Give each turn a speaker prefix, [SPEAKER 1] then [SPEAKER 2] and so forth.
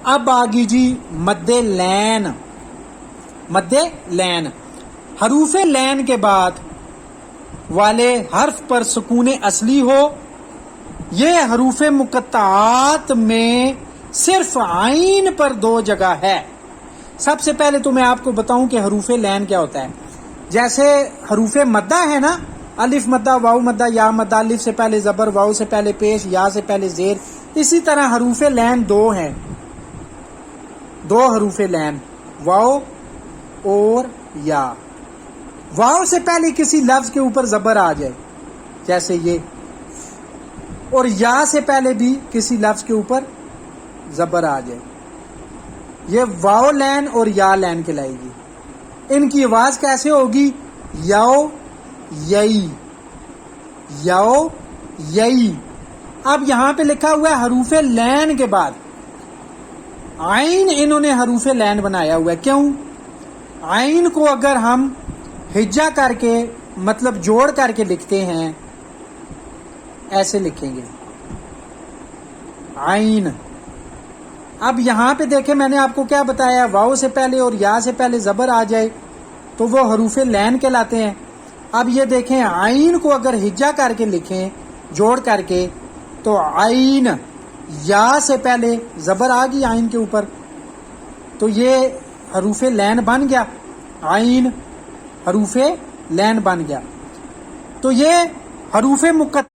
[SPEAKER 1] اب آگی جی مد لین. مد لین حروف لین کے بعد والے حرف پر سکون اصلی ہو. یہ حروف مقطعات میں صرف عین پر 2 جگہ ہے. سب سے پہلے تو میں آپ کو بتاؤں کہ حروف لین کیا ہوتا ہے. جیسے حروف مدہ ہے نا، الف مدہ، واو مدہ، یا مدہ، الف سے پہلے زبر، واو سے پہلے پیش، یا سے پہلے زیر. اسی طرح حروف لین 2 ہیں، 2 حروف لین، واو اور یا. واو سے پہلے کسی لفظ کے اوپر زبر آ جائے جیسے یہ، اور یا سے پہلے بھی کسی لفظ کے اوپر زبر آ جائے، یہ واو لین اور یا لین کہلائے گی. ان کی آواز کیسے ہوگی؟ یو یئی، یو یئی. اب یہاں پہ لکھا ہوا ہے حروف لین کے بعد عین، انہوں نے حروف لین بنایا ہوا ہے. کیوں؟ عین کو اگر ہم ہجا کر کے مطلب جوڑ کر کے لکھتے ہیں، ایسے لکھیں گے عین. اب یہاں پہ دیکھیں میں نے آپ کو کیا بتایا، واو سے پہلے اور یا سے پہلے زبر آ جائے تو وہ حروف لین کہلاتے ہیں. اب یہ دیکھیں عین کو اگر ہجا کر کے لکھیں جوڑ کر کے تو عین، یا سے پہلے زبر آ گئی عین کے اوپر تو یہ حروف لین بن گیا، عین حروف لین بن گیا. تو یہ حروف مقطع